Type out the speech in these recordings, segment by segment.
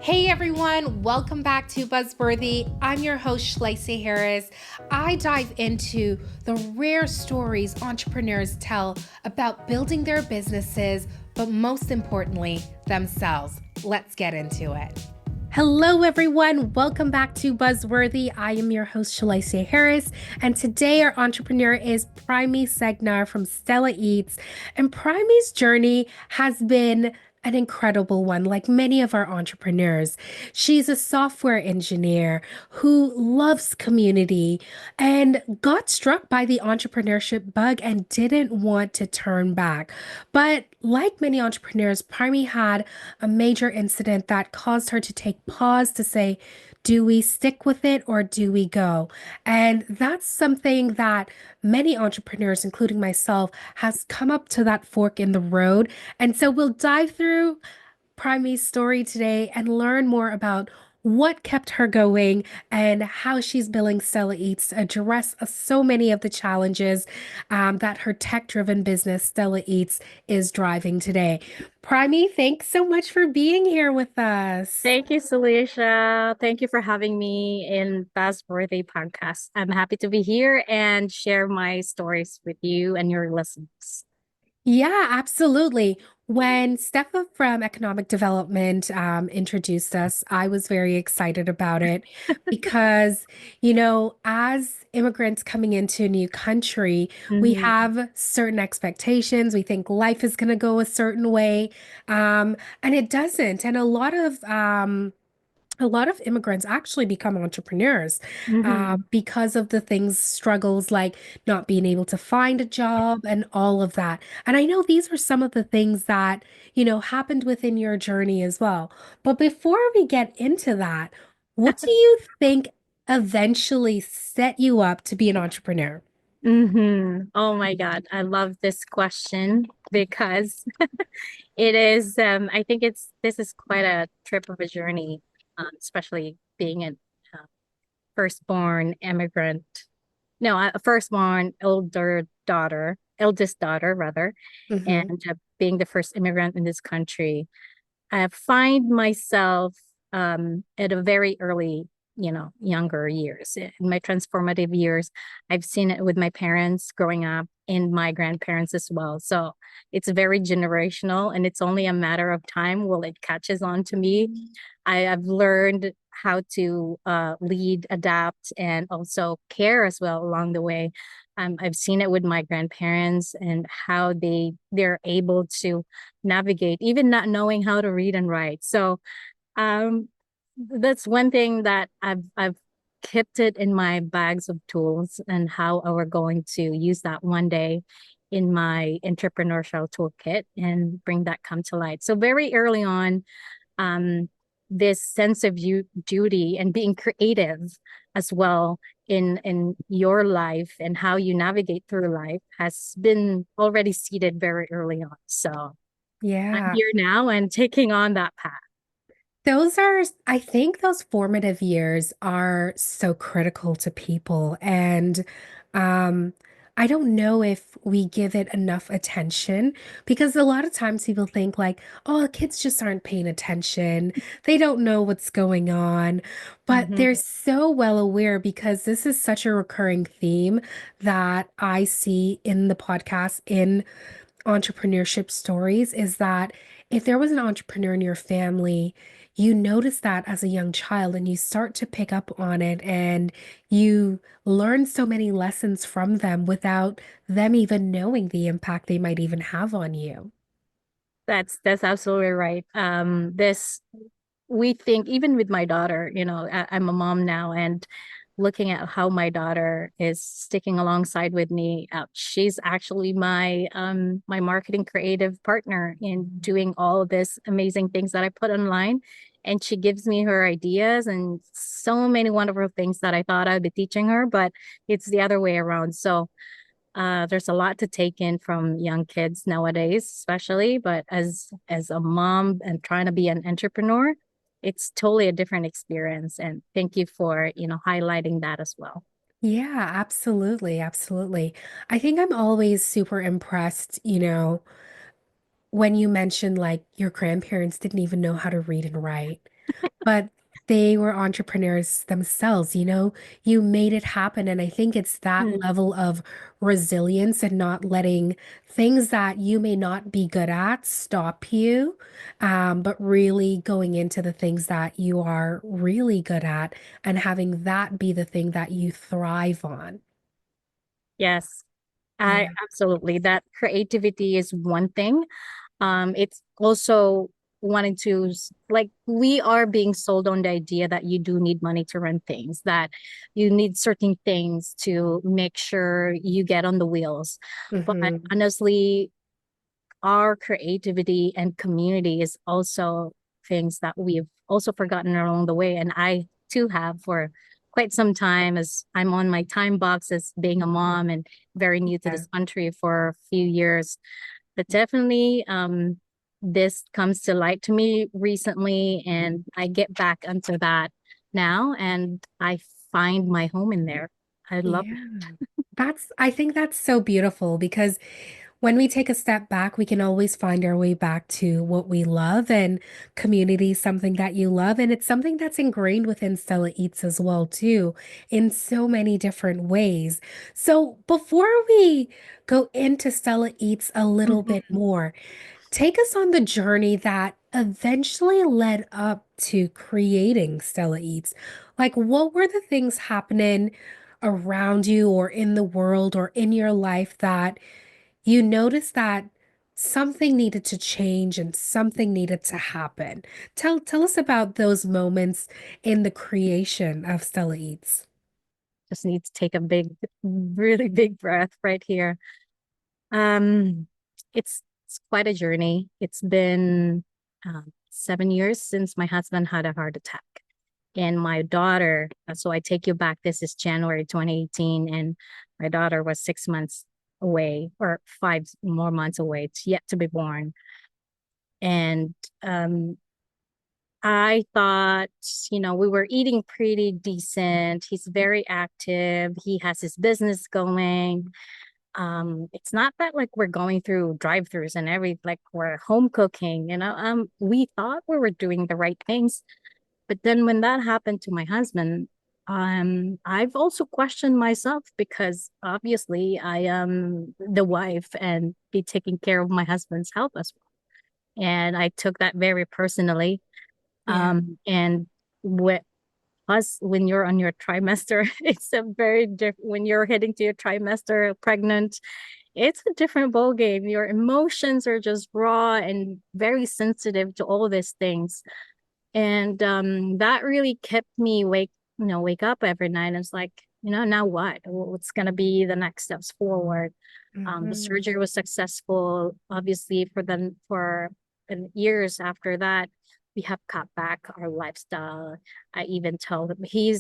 Hey everyone, welcome back to Buzzworthy. I'm your host, Shlacey Harris. I dive into the rare stories entrepreneurs tell about building their businesses, but most importantly, themselves. Let's get into it. Hello, everyone. Welcome back to Buzzworthy. I am your host, Shlacey Harris, and today our entrepreneur is Primie Cegnar from StellaEats. And Primie's journey has been an incredible one, like many of our entrepreneurs. She's a software engineer who loves community and got struck by the entrepreneurship bug and didn't want to turn back. But like many entrepreneurs, Primie had a major incident that caused her to take pause to say, do we stick with it or do we go? And that's something that many entrepreneurs, including myself, has come up to that fork in the road. And so we'll dive through Primie's story today and learn more about what kept her going and how she's building StellaEats to address so many of the challenges that her tech-driven business StellaEats is driving today. Primie, thanks so much for being here with us. Thank you, Celicia. Thank you for having me in Buzzworthy podcast. I'm happy to be here and share my stories with you and your listeners. Yeah, absolutely. When Steffa from Economic Development introduced us, I was very excited about it because, as immigrants coming into a new country, we Mhm. have certain expectations. We think life is going to go a certain way, and it doesn't. And a lot of immigrants actually become entrepreneurs Mhm. because of the things, struggles like not being able to find a job and all of that. And I know these were some of the things that, happened within your journey as well. But before we get into that, what do you think eventually set you up to be an entrepreneur? Oh my God, I love this question because it is. I think this is quite a trip of a journey, especially being a firstborn immigrant. No, a firstborn eldest daughter rather, Hmm. and being the first immigrant in this country. I find myself at a very early, younger years. In my transformative years, I've seen it with my parents growing up and my grandparents as well. So it's very generational, and it's only a matter of time will it catches on to me. I've learned how to lead, adapt, and also care as well along the way. I've seen it with my grandparents and how they're able to navigate, even not knowing how to read and write. So um, that's one thing that I've kept it in my bags of tools and how we're going to use that one day in my entrepreneurial toolkit and bring that come to light. So very early on, um, this sense of duty and being creative as well in your life and how you navigate through life has been already seeded very early on. So I'm Yeah. here now and taking on that path. I think those formative years are so critical to people. And um, I don't know if we give it enough attention because a lot of times people think like, oh, kids just aren't paying attention. They don't know what's going on. But they're Mhm. so well aware because this is such a recurring theme that I see in the podcast, in entrepreneurship stories, is that if there was an entrepreneur in your family, you notice that as a young child and you start to pick up on it and you learn so many lessons from them without them even knowing the impact they might even have on you. That's absolutely right. This we think even with my daughter, I'm a mom now and looking at how my daughter is sticking alongside with me. She's actually my marketing creative partner in doing all of this amazing things that I put online. And she gives me her ideas and so many wonderful things that I thought I'd be teaching her, but it's the other way around. So there's a lot to take in from young kids nowadays, especially. But as a mom and trying to be an entrepreneur, it's totally a different experience. And thank you for, highlighting that as well. Yeah, absolutely. Absolutely. I think I'm always super impressed, when you mention like your grandparents didn't even know how to read and write. but they were entrepreneurs themselves, you made it happen. And I think it's that Mm. level of resilience and not letting things that you may not be good at stop you, but really going into the things that you are really good at and having that be the thing that you thrive on. Yes, I Yeah. absolutely. That creativity is one thing. It's also wanting to like we are being sold on the idea that you do need money to run things, that you need certain things to make sure you get on the wheels. But Hmm. honestly, our creativity and community is also things that we've also forgotten along the way. And I too have for quite some time, as I'm on my time box as being a mom and very new to Yeah. this country for a few years. But definitely, this comes to light to me recently, and I get back into that now, and I find my home in there. I love Yeah. I think that's so beautiful because when we take a step back, we can always find our way back to what we love, and community is something that you love. And it's something that's ingrained within Stella Eats as well, too, in so many different ways. So before we go into Stella Eats a little bit it. more, take us on the journey that eventually led up to creating Stella Eats. Like, what were the things happening around you or in the world or in your life that you noticed that something needed to change and something needed to happen? Tell us about those moments in the creation of Stella Eats. Just need to take a big, really big breath right here. Um, it's quite a journey. It's been 7 years since my husband had a heart attack. And my daughter, so I take you back, this is January 2018, and my daughter was 6 months away, or 5 more months away. It's yet to be born. And I thought, we were eating pretty decent. He's very active. He has his business going. It's not that like we're going through drive-throughs and like we're home cooking, we thought we were doing the right things. But then when that happened to my husband, I've also questioned myself because obviously I am the wife and be taking care of my husband's health as well. And I took that very personally. Yeah. And with plus when you're on your trimester, it's a very different when you're heading to your trimester pregnant, it's a different ball game. Your emotions are just raw and very sensitive to all these things. And that really kept me wake up every night. And it's like, now what? What's gonna be the next steps forward? The Mhm. surgery was successful. Obviously, for years after that, we have cut back our lifestyle. I even tell him he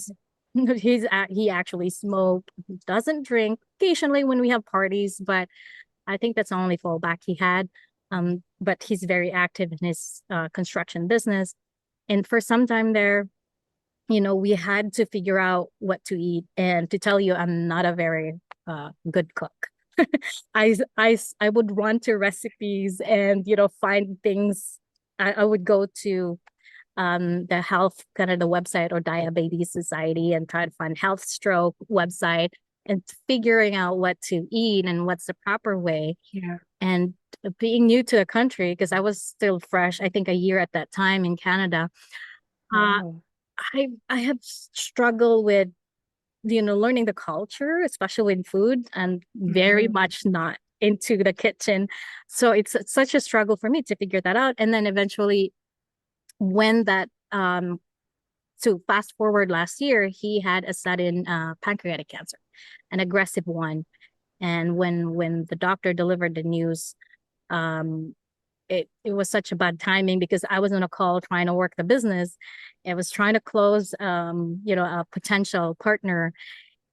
actually smoked, doesn't drink occasionally when we have parties, but I think that's the only fallback he had. But he's very active in his construction business. And for some time there, we had to figure out what to eat. And to tell you, I'm not a very good cook. I would run to recipes and, find things. I would go to the health kind of the website or diabetes society and try to find health stroke website and figuring out what to eat and what's the proper way. Yeah. And being new to the country, because I was still fresh, I think a year at that time in Canada, uh, Wow. I have struggled with learning the culture, especially with food, and very Mhm. much not into the kitchen. So it's such a struggle for me to figure that out. And then eventually, when that so fast forward last year, he had a sudden pancreatic cancer, an aggressive one. And when the doctor delivered the news, um, it was such a bad timing because I was on a call trying to work the business. I was trying to close a potential partner,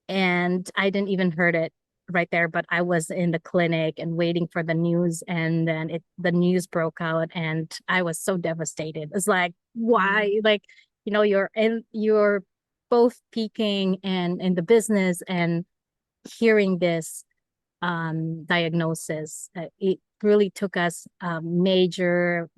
and I didn't even heard it right there, but I was in the clinic and waiting for the news, and then the news broke out and I was so devastated. It's like, Yeah. why? Like, you're both peaking and in the business and hearing this diagnosis, it really took us a major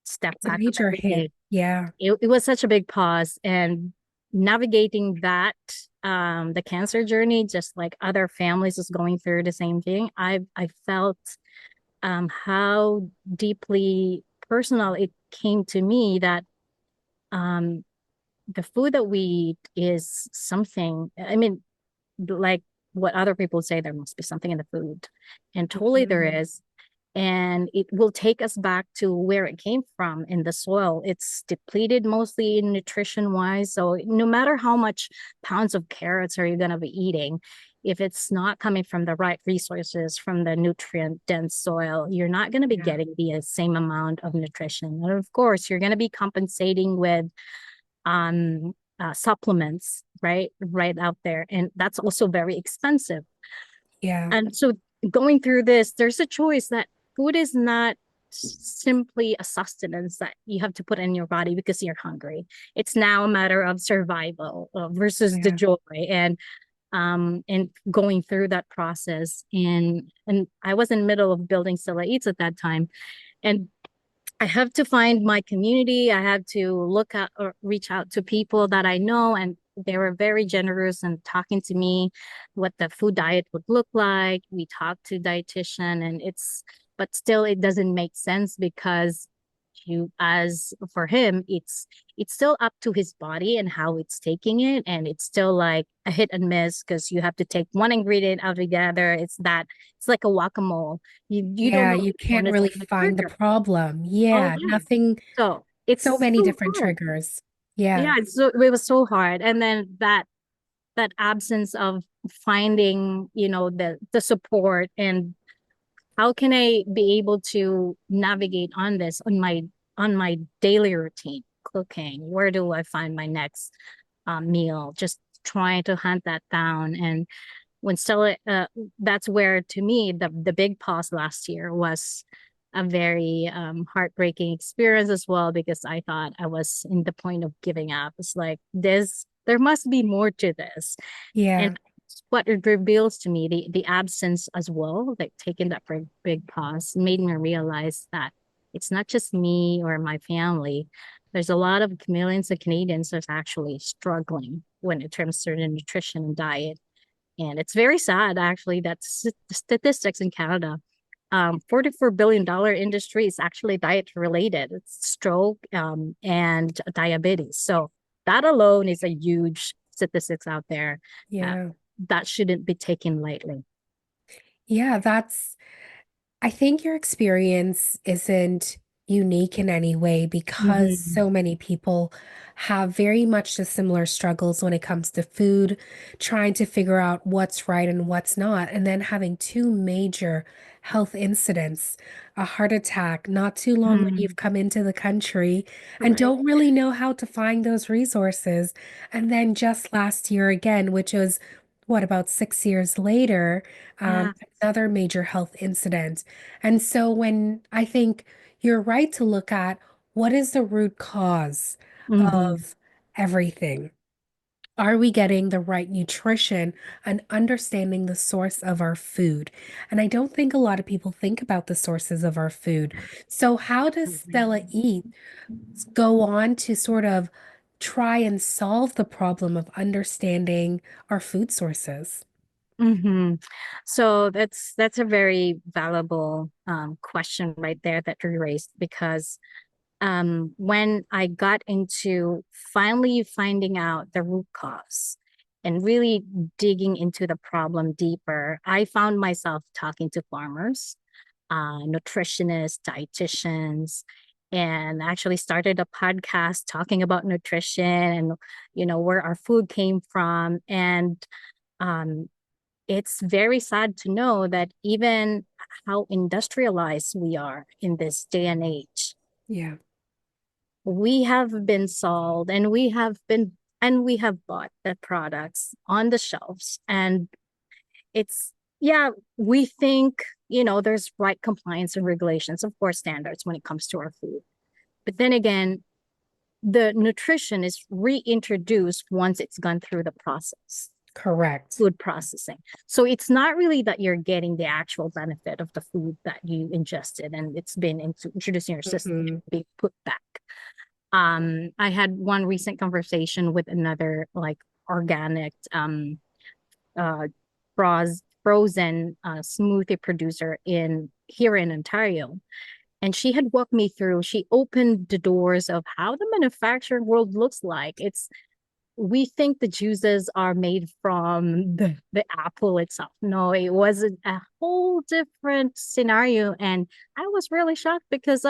step It's a back of major hit. everything. Yeah. It was such a big pause, and navigating that, the cancer journey, just like other families was going through the same thing. I felt how deeply personal it came to me that um the food that we eat is something. I mean, like what other people say, there must be something in the food, and totally there Mhm. is. And it will take us back to where it came from in the soil. It's depleted mostly nutrition wise. So no matter how much pounds of carrots are you going to be eating, if it's not coming from the right resources, from the nutrient dense soil, you're not going to be Yeah. getting the same amount of nutrition. And of course, you're going to be compensating with supplements, right out there, and that's also very expensive. Yeah. And so going through this, there's a choice that food is not simply a sustenance that you have to put in your body because you're hungry. It's now a matter of survival versus the Yeah. joy, and going through that process. And I was in the middle of building StellaEats at that time, and I have to find my community. I have to look at or reach out to people that I know, and they were very generous in talking to me what the food diet would look like. We talked to dietitian, and but still it doesn't make sense because you as for him it's still up to his body and how it's taking it, and it's still like a hit and miss because you have to take one ingredient out together. It's like a guacamole. You don't Yeah. know You which one can't is really the find the trigger. problem. Oh Yeah. yeah. Nothing, So so it's many so different hard. triggers. Yeah. Yeah, it was so hard. And then that absence of finding, the support, and how can I be able to navigate on this on my daily routine, cooking? Where do I find my next meal? Just trying to hunt that down. And when Stella, that's where to me the big pause last year was a very heartbreaking experience as well, because I thought I was in the point of giving up. It's like there must be more to this. Yeah. And what it reveals to me, the absence as well, like taking that big pause, made me realize that it's not just me or my family. There's a lot of millions of Canadians that's actually struggling when it comes to the nutrition and diet. And it's very sad, actually, that statistics in Canada, $44 billion industry is actually diet related. It's stroke, and diabetes. So that alone is a huge statistics out there that Yeah. that shouldn't be taken lightly. Yeah. I think your experience isn't unique in any way because Mm-hmm. so many people have very much the similar struggles when it comes to food, trying to figure out what's right and what's not, and then having two major health incidents, a heart attack not too long when Mm-hmm. you've come into the country and Right. don't really know how to find those resources. And then just last year again, which was what, about 6 years later, Yeah. another major health incident. And so when I think you're right to look at what is the root cause Mm-hmm. of everything? Are we getting the right nutrition and understanding the source of our food? And I don't think a lot of people think about the sources of our food. So how does Stella Eat go on to sort of try and solve the problem of understanding our food sources? Mm-hmm. So that's a very valuable question right there that you raised, because when I got into finally finding out the root cause and really digging into the problem deeper, I found myself talking to farmers, nutritionists, dietitians, and actually started a podcast talking about nutrition and where our food came from. And um, it's very sad to know that even how industrialized we are in this day and age, Yeah. we have been sold and we have bought the products on the shelves, and it's yeah, we think there's right compliance and regulations, of course, standards when it comes to our food. But then again, the nutrition is reintroduced once it's gone through the process. Correct. food processing. So it's not really that you're getting the actual benefit of the food that you ingested and it's been introduced in your system to Hmm. be put back. I had one recent conversation with another like organic uh frozen smoothie producer in here in Ontario. And she had walked me through, she opened the doors of how the manufacturing world looks like. It's we think the juices are made from the apple itself. No, it was a whole different scenario. And I was really shocked because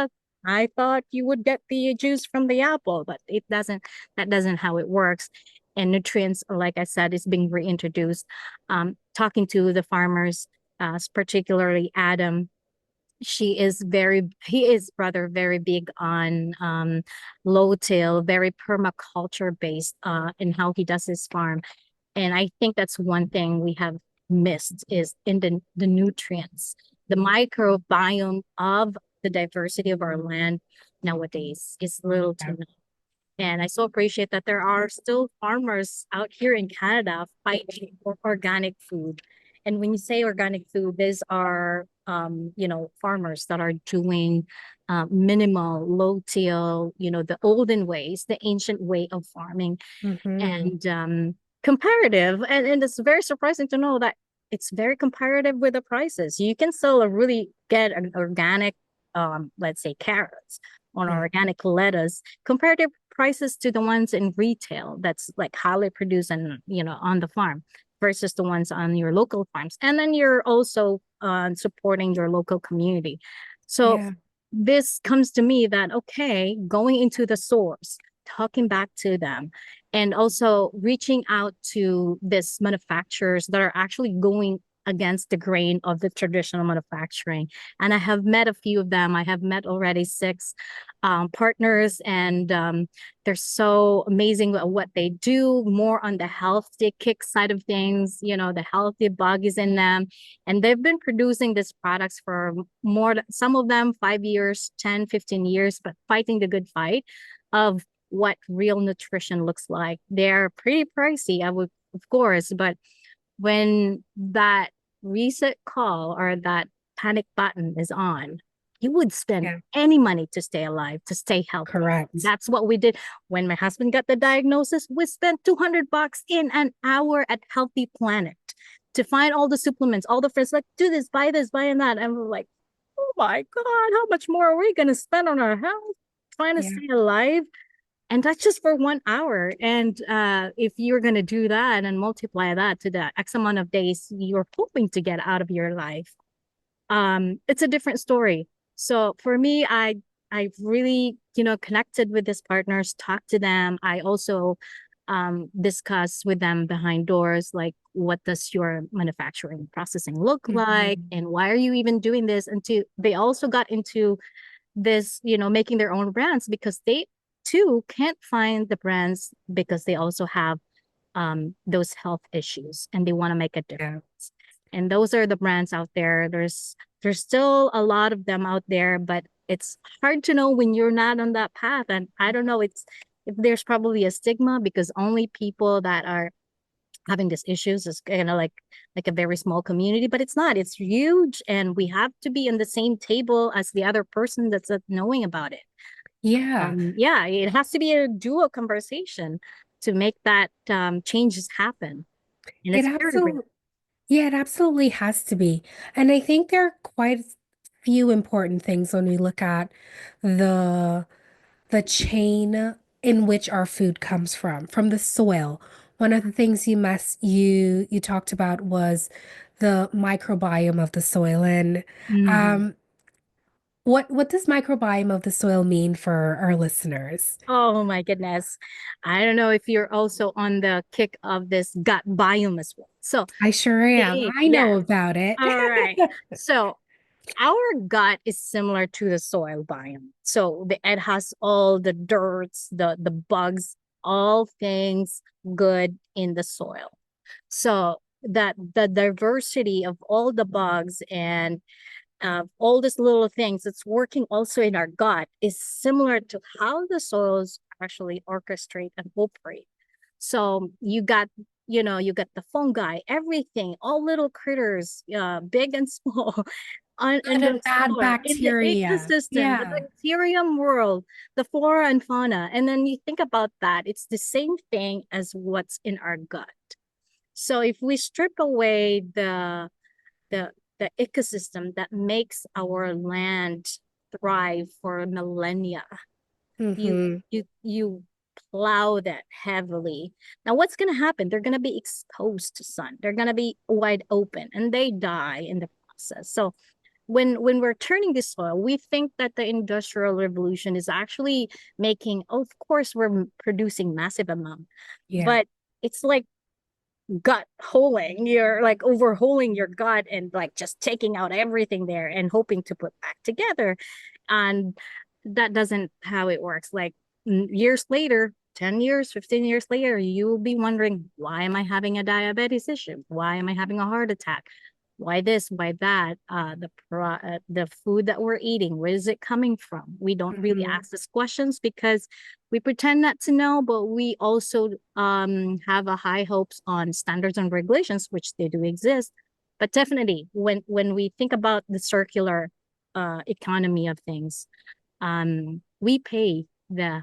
I thought you would get the juice from the apple, but it doesn't, that doesn't how it works. And nutrients, like I said, is being reintroduced. Talking to the farmers, particularly Adam, he is rather very big on low till, very permaculture based in how he does his farm. And I think that's one thing we have missed is in the nutrients, the microbiome of the diversity of our land nowadays is little to none. And I so appreciate that there are still farmers out here in Canada fighting for organic food. And when you say organic food, these are, farmers that are doing minimal, low till, the olden ways, the ancient way of farming Hmm. and comparative. And it's very surprising to know that it's very comparative with the prices. You can still really get an organic, let's say carrots or Yeah. organic lettuce, comparative prices to the ones in retail that's like highly produced and, on the farm versus the ones on your local farms. And then you're also supporting your local community. So Yeah. this comes to me that, okay, going into the source, talking back to them, and also reaching out to these manufacturers that are actually going against the grain of the traditional manufacturing. And I have met a few of them. I have met already 6 partners, and they're so amazing at what they do, more on the healthy kick side of things, the healthy bug is in them. And they've been producing these products for some of them 5 years, 10, 15 years, but fighting the good fight of what real nutrition looks like. They're pretty pricey, I would, of course, but when that reset call or that panic button is on, you would spend Yeah. any money to stay alive, to stay healthy. Correct. That's what we did. When my husband got the diagnosis, we spent $200 in an hour at Healthy Planet to find all the supplements, all the friends like, do this, buy that. And we're like, oh my God, how much more are we going to spend on our health trying to Yeah. stay alive? And that's just for 1 hour. And if you're going to do that and multiply that to the X amount of days you're hoping to get out of your life, it's a different story. So for me, I've really, connected with these partners, talked to them. I also discuss with them behind doors, like what does your manufacturing processing look like, Hmm. and why are you even doing this? And they also got into this, making their own brands because they too can't find the brands because they also have those health issues and they want to make a Yeah. difference. And those are the brands out there. There's still a lot of them out there, but it's hard to know when you're not on that path. And I don't know, it's if there's probably a stigma because only people that are having these issues is kind of like a very small community, but it's not. It's huge, and we have to be on the same table as the other person that's knowing about it. Yeah. Yeah, it has to be a dual conversation to make that changes happen, and It it's very real. absolutely, yeah, it absolutely has to be. And I think there are quite a few important things when we look at the the chain in which our food comes from the soil. One of the things you talked about was the microbiome of the soil. And Mhm. um, what does microbiome of the soil mean for our listeners? Oh my goodness. I don't know if you're also on the kick of this gut biome as well. So, I sure am. I yeah. know about it. All right. So, our gut is similar to the soil biome. So, it has all the dirts, the bugs, all things good in the soil. So, that the diversity of all the bugs and all these little things that's working also in our gut is similar to how the soils actually orchestrate and operate. So you got you got the fungi, everything, all little critters, big and small, Good in and the bad soil, in the bacteria. ecosystem, the Yeah. bacterium world, the flora and fauna. And then you think about that, it's the same thing as what's in our gut. So if we strip away the the ecosystem that makes our land thrive for millennia, you Mm-hmm. you plow that heavily. Now what's going to happen? They're going to be exposed to sun. They're going to be wide open and they die in the process. So when we're turning this soil, we think that the industrial revolution is actually making, of course we're producing massive amount, Yeah. but it's like gut holing. You're like overhauling your gut and like just taking out everything there and hoping to put back together. And that doesn't how it works. Like years later, 10 years, 15 years later, you will be wondering, why am I having a diabetes issue? Why am I having a heart attack? Why this, why that? The food that we're eating, where is it coming from? We don't really Mm-hmm. ask these questions because we pretend not to know, but we also have a high hopes on standards and regulations, which they do exist. But definitely, when we think about the circular economy of things, we pay the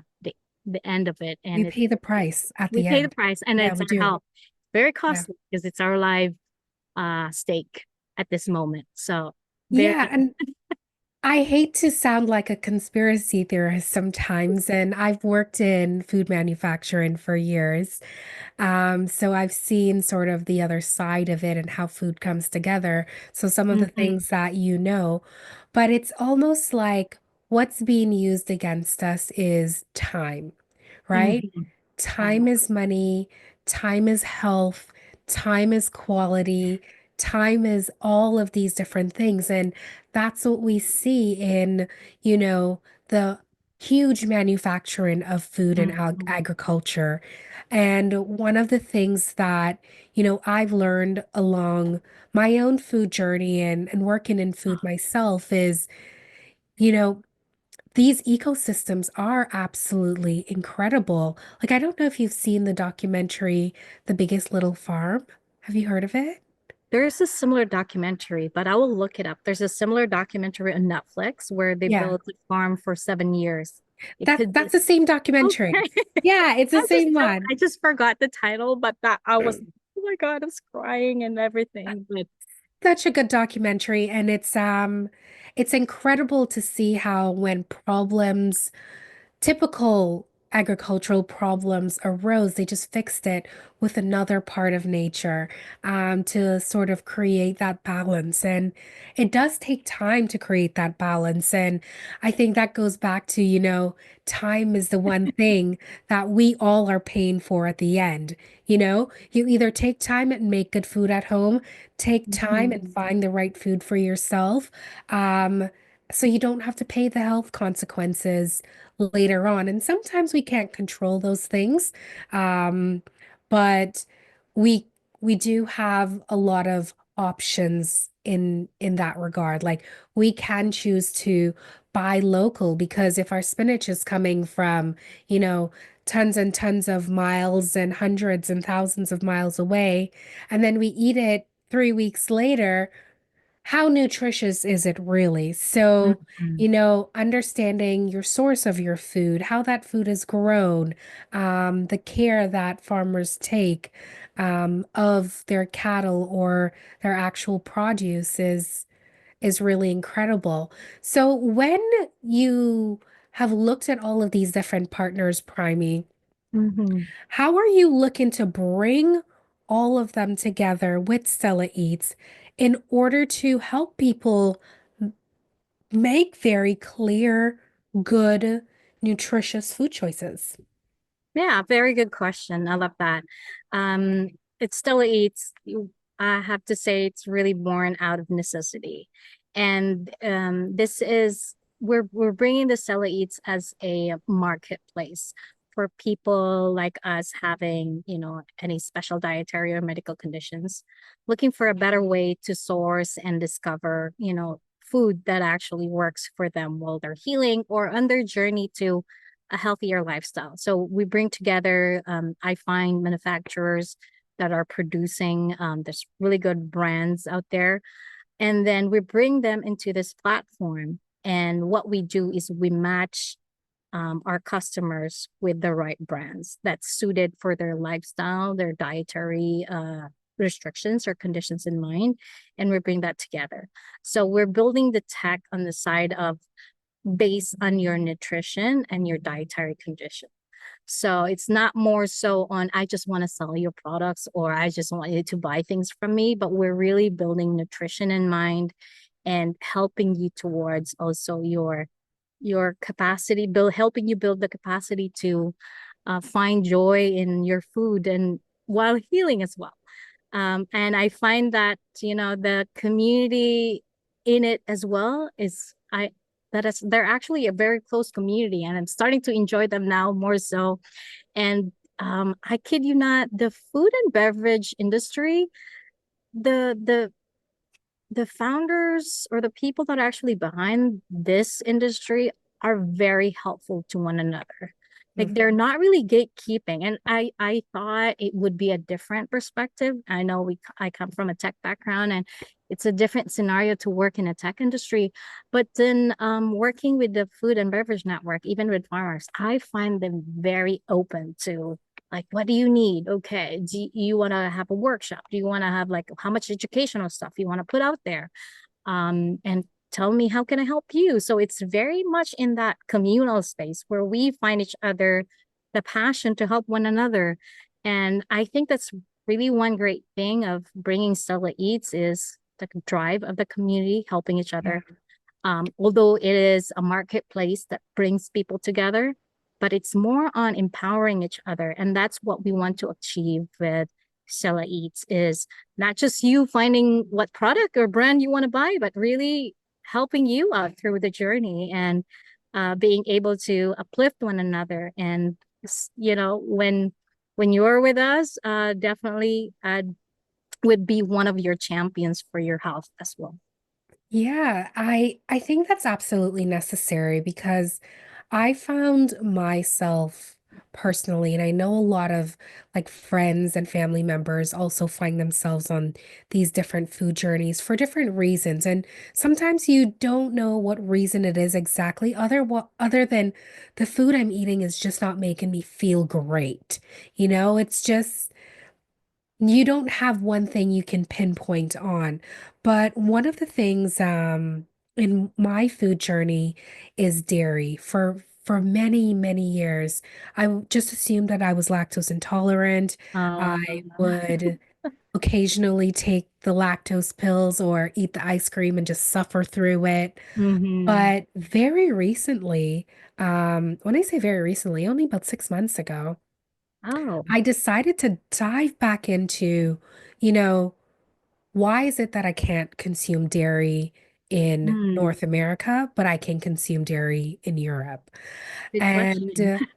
end of it, We and pay the price at we the pay the end. price, and Yeah, it's we our do. health. Very Yeah. costly because it's our life stake at this moment. So very. Yeah, and I hate to sound like a conspiracy theorist sometimes, and I've worked in food manufacturing for years. So I've seen sort of the other side of it and how food comes together. So some of the Mhm, things that you know, but it's almost like what's being used against us is time, right? mhm. Yeah. Time is money, time is health, time is quality, time is all of these different things. And that's what we see in, the huge manufacturing of food and Mhm. agriculture. And one of the things that, I've learned along my own food journey and working in food myself is, you know, these ecosystems are absolutely incredible. Like, I don't know if you've seen the documentary, The Biggest Little Farm. Have you heard of it? There's a similar documentary, but I will look it up. There's a similar documentary on Netflix where they Yeah, built a farm for 7 years. It that's could be that's the same documentary. okay. Yeah, it's the I just same don't, one. I just forgot the title, but that I was, oh my God, I was crying and everything. But Such a good documentary, and it's incredible to see how when problems typical agricultural problems arose, they just fixed it with another part of nature to sort of create that balance. And it does take time to create that balance. And I think that goes back to, time is the one thing that we all are paying for at the end. You either take time and make good food at home, take time mhm, and find the right food for yourself. Um, so you don't have to pay the health consequences later on. And sometimes we can't control those things. Um, but we we do have a lot of options in that regard. Like we can choose to buy local because if our spinach is coming from, tons and tons of miles and hundreds and thousands of miles away, and then we eat it 3 weeks later, how nutritious is it really? So, mhm, understanding your source of your food, how that food is grown, the care that farmers take of their cattle or their actual produce is really incredible. So, when you have looked at all of these different partners, Primey, mhm. how are you looking to bring all of them together with Stella Eats in order to help people make very clear, good, nutritious food choices? Yeah, very good question. I love that. It still eats. I have to say, it's really born out of necessity, and this is we're bringing the Stella Eats as a marketplace for people like us having any special dietary or medical conditions, looking for a better way to source and discover food that actually works for them while they're healing or on their journey to a healthier lifestyle. So we bring together, I find manufacturers that are producing. There's really good brands out there. And then we bring them into this platform. And what we do is we match our customers with the right brands that's suited for their lifestyle, their dietary restrictions or conditions in mind. And we bring that together. So we're building the tech on the side of based on your nutrition and your dietary condition. So it's not more so on, I just want to sell your products or I just want you to buy things from me, but we're really building nutrition in mind and helping you towards also your capacity, build helping you build the capacity to find joy in your food and while healing as well. And I find that, the community in it as well is they're actually a very close community and I'm starting to enjoy them now more so. And I kid you not, the food and beverage industry, the the founders or the people that are actually behind this industry are very helpful to one another. Like they're not really gatekeeping. And I thought it would be a different perspective. I know I come from a tech background and it's a different scenario to work in a tech industry. But then working with the food and beverage network, even with farmers, I find them very open to like, what do you need? Okay. Do you want to have a workshop? Do you want to have like how much educational stuff you want to put out there? And tell me, how can I help you? So it's very much in that communal space where we find each other, the passion to help one another. And I think that's really one great thing of bringing StellaEats is the drive of the community, helping each other. Although it is a marketplace that brings people together, but it's more on empowering each other. And that's what we want to achieve with StellaEats is not just you finding what product or brand you want to buy, but really helping you out through the journey and being able to uplift one another. And, when you're with us, definitely would be one of your champions for your health as well. Yeah, I think that's absolutely necessary because I found myself personally, and I know a lot of like friends and family members also find themselves on these different food journeys for different reasons. And sometimes you don't know what reason it is exactly, other than the food I'm eating is just not making me feel great. It's just you don't have one thing you can pinpoint on, but one of the things in my food journey is dairy. For many, many years, just assumed that I was lactose intolerant. Oh, I would occasionally take the lactose pills or eat the ice cream and just suffer through it. mm-hmm. But very recently, when I say very recently, only about 6 months ago, Oh, I decided to dive back into, you know, why is it that I can't consume dairy in hmm. North America, but I can consume dairy in Europe? Good And question.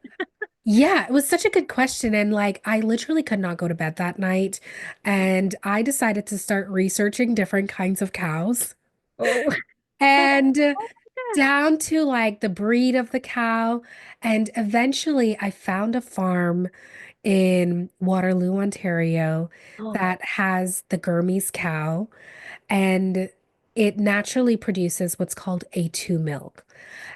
yeah, it was such a good question. And like, I literally could not go to bed that night. And I decided to start researching different kinds of cows Oh, and oh my gosh. down to like the breed of the cow. And eventually I found a farm in Waterloo, Ontario, Oh, that has the Gurmey's cow, and it naturally produces what's called A2 milk.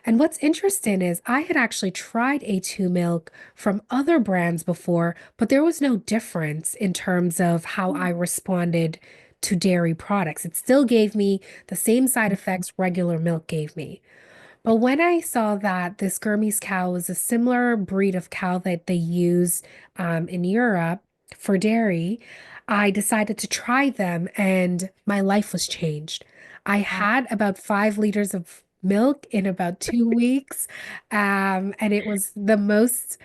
And what's interesting is I had actually tried A2 milk from other brands before, but there was no difference in terms of how I responded to dairy products. It still gave me the same side effects regular milk gave me. But when I saw that this Burmese cow was a similar breed of cow that they use in Europe for dairy, I decided to try them and my life was changed. I had about 5 liters of milk in about 2 weeks, and it was the most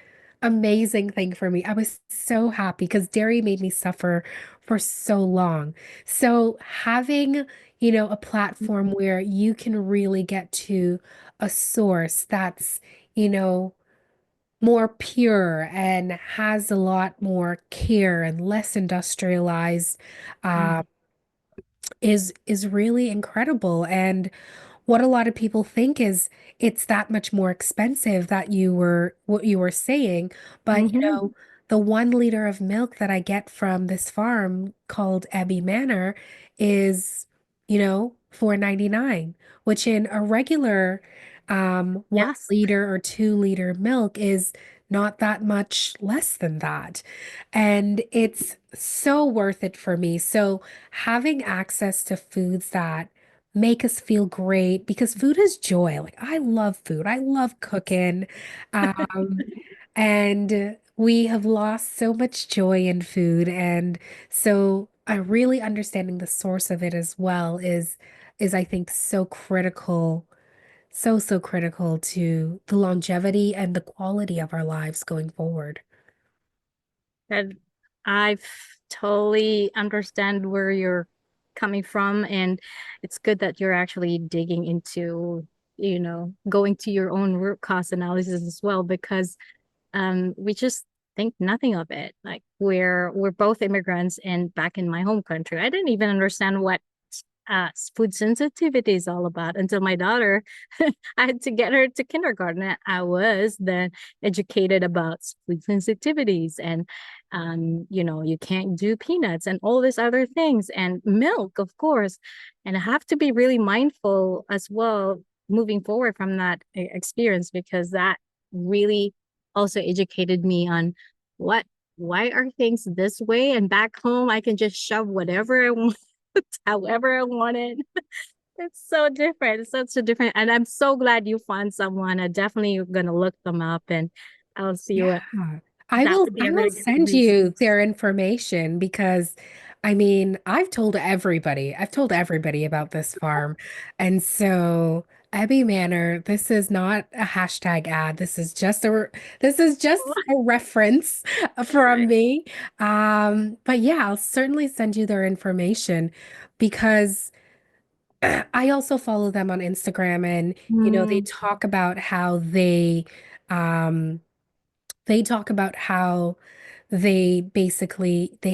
amazing thing for me. I was so happy because dairy made me suffer for so long. So having, a platform where you can really get to a source that's, you know, more pure and has a lot more care and less industrialized, uh, Mhm. is really incredible. And what a lot of people think is it's that much more expensive that what you were saying, but Mhm. the 1 liter of milk that I get from this farm called Abbey Manor is, 4.99, which in a regular one Yes. liter or 2 liter milk is not that much less than that. And it's so worth it for me. So having access to foods that make us feel great because food is joy. Like I love food. I love cooking. Um, and we have lost so much joy in food. And so really understanding the source of it as well is I think so critical, so critical to the longevity and the quality of our lives going forward. And I totally understand where you're coming from. And it's good that you're actually digging into, going to your own root cause analysis as well, because we just think nothing of it. Like we're both immigrants, and back in my home country, I didn't even understand what food sensitivity is all about until my daughter, I had to get her to kindergarten. I was then educated about food sensitivities and, you can't do peanuts and all these other things and milk, of course. And I have to be really mindful as well moving forward from that experience, because that really also educated me on what why are things this way, and back home I can just shove whatever I want however I want it. It's so different. It's such a different, and I'm so glad you found someone. I definitely gonna look them up, and I'll see Yeah. what that would be I a will really good send you resource. their information because I mean, I've told everybody. I've told everybody about this farm. And so Abbey Manor, this is not a hashtag ad. This is just a reference from Right. me. But yeah, I'll certainly send you their information because I also follow them on Instagram and they Mm, talk about how um they talk about how they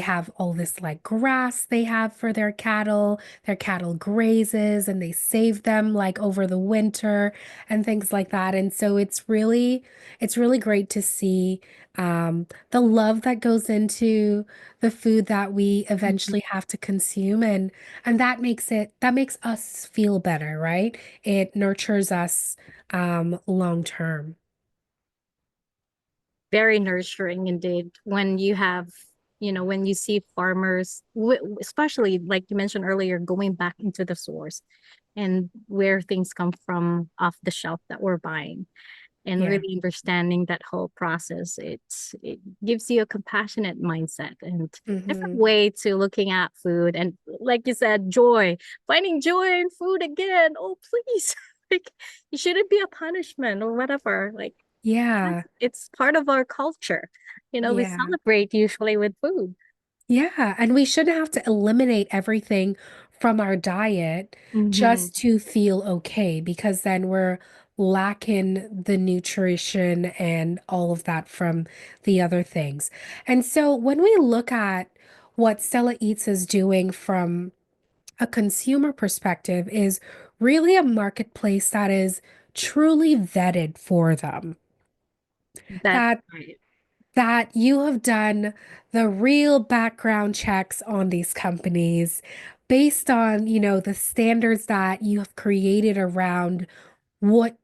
have all this like grass they have for their cattle grazes and they save them like over the winter and things like that. And so it's really great to see the love that goes into the food that we mhm. eventually have to consume, and that makes us feel better, right? It nurtures us long term. Very nurturing indeed when you have, when you see farmers, especially like you mentioned earlier, going back into the source and where things come from off the shelf that we're buying, and Yeah. really understanding that whole process. It gives you a compassionate mindset and different Hmm. way to looking at food, and like you said, joy, finding joy in food again. Oh please. Like it shouldn't be a punishment or whatever. Like Yeah. it's part of our culture. We Yeah. celebrate usually with food. Yeah, and we shouldn't have to eliminate everything from our diet Hmm. just to feel okay, because then we're lacking the nutrition and all of that from the other things. And so when we look at what Stella Eats is doing from a consumer perspective is really a marketplace that is truly vetted for them. That's That right. that you have done the real background checks on these companies based on, the standards that you have created around what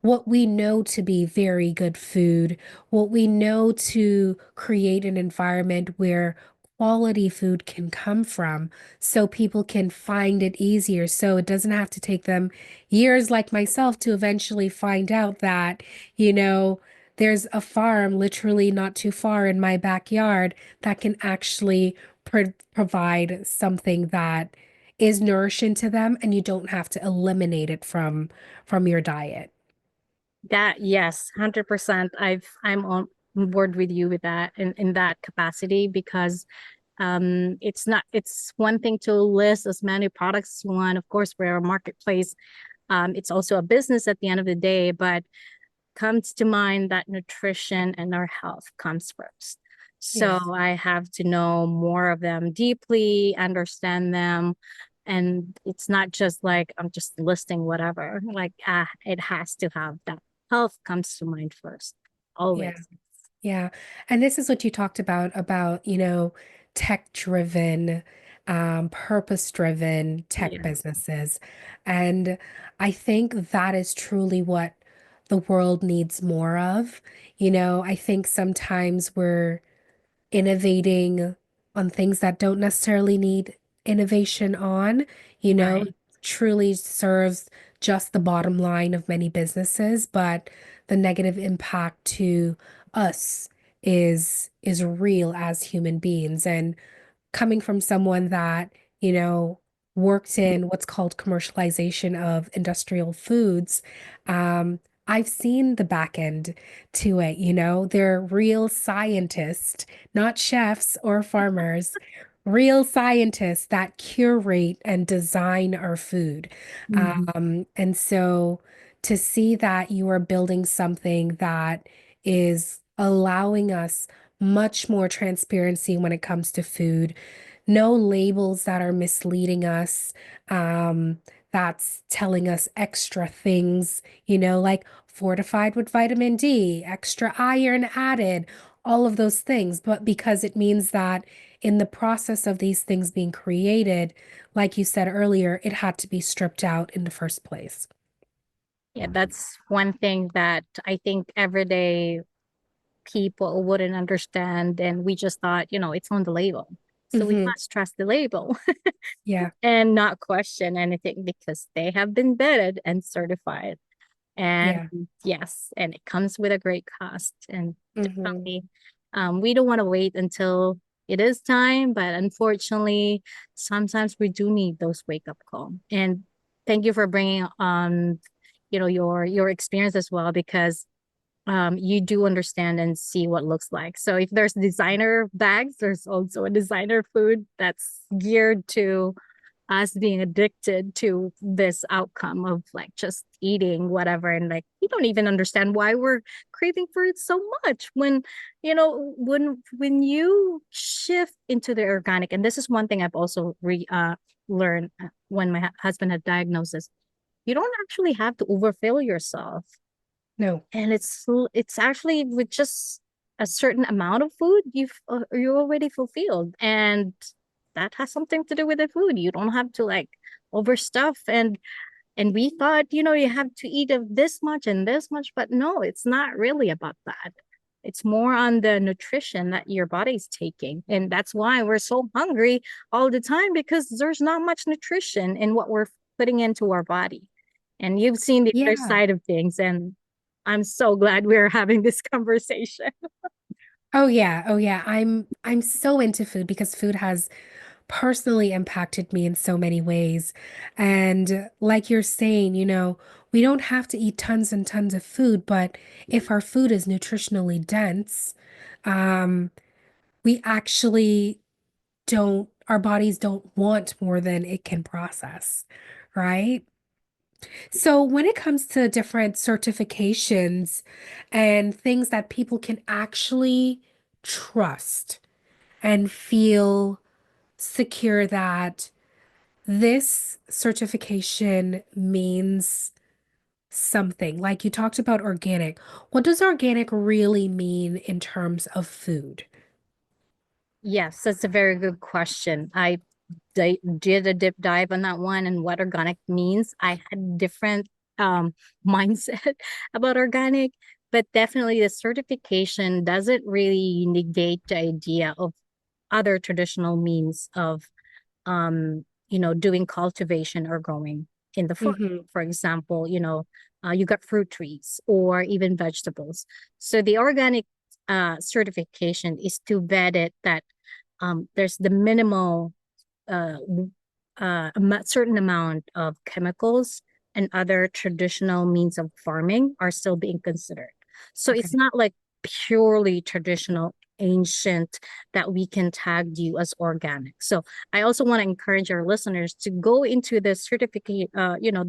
what we know to be very good food, what we know to create an environment where quality food can come from so people can find it easier. So it doesn't have to take them years like myself to eventually find out that, you know, there's a farm literally not too far in my backyard that can actually provide something that is nourishing to them and you don't have to eliminate it from your diet. That, yes, 100%. I'm on board with you with that in that capacity, because it's one thing to list as many products as you want. Of course, we're a marketplace. It's also a business at the end of the day, but comes to mind that nutrition and our health comes first. So Yes. I have to know more of them deeply, understand them. And it's not just like I'm just listing whatever. Like it has to have that health comes to mind first, Yeah. always. Yeah. And this is what you talked about, tech-driven, purpose-driven tech Yeah. businesses. And I think that is truly what the world needs more of. I think sometimes we're innovating on things that don't necessarily need innovation on, Right. truly serves just the bottom line of many businesses, but the negative impact to us is real as human beings. And coming from someone that, you know, worked in what's called commercialization of industrial foods, I've seen the back end to it, They're real scientists, not chefs or farmers, real scientists that curate and design our food. Mhm. And so to see that you are building something that is allowing us much more transparency when it comes to food, no labels that are misleading us, that's telling us extra things, like fortified with vitamin D, extra iron added, all of those things. But because it means that in the process of these things being created, like you said earlier, it had to be stripped out in the first place. Yeah, that's one thing that I think everyday people wouldn't understand. And we just thought, it's on the label. So we Hmm. must trust the label Yeah, and not question anything because they have been vetted and certified. And yeah. yes, and it comes with a great cost. And Hmm. definitely, we don't want to wait until it is time, but unfortunately, sometimes we do need those wake up call. And thank you for bringing your experience as well, because you do understand and see what it looks like. So if there's designer bags, there's also a designer food that's geared to us being addicted to this outcome of like just eating whatever, and like we don't even understand why we're craving for it so much when when you shift into the organic. And this is one thing I've also learned when my husband had diagnosis. You don't actually have to overfill yourself, No. and it's actually with just a certain amount of food you're already fulfilled, and that has something to do with the food. You don't have to like overstuff. And we thought, you have to eat of this much and this much, but no, it's not really about that. It's more on the nutrition that your body's taking, and that's why we're so hungry all the time, because there's not much nutrition in what we're putting into our body. And you've seen the other Yeah. side of things, and I'm so glad we're having this conversation. Oh yeah. Oh yeah. I'm so into food because food has personally impacted me in so many ways. And like you're saying, we don't have to eat tons and tons of food, but if our food is nutritionally dense, um, we actually our bodies don't want more than it can process, right? So when it comes to different certifications and things that people can actually trust and feel secure that this certification means something. Like you talked about organic. What does organic really mean in terms of food? Yes, that's a very good question. I did a deep dive on that one and what organic means. I had different um, mindset about organic, but definitely the certification doesn't really negate the idea of other traditional means of doing cultivation or growing in the farm. Hmm. For example, you got fruit trees or even vegetables. So the organic certification is to vet it that there's the minimal uh, certain amount of chemicals and other traditional means of farming are still being considered. So it's Okay. not like purely traditional, ancient that we can tag you as organic. So I also want to encourage our listeners to go into the certificate,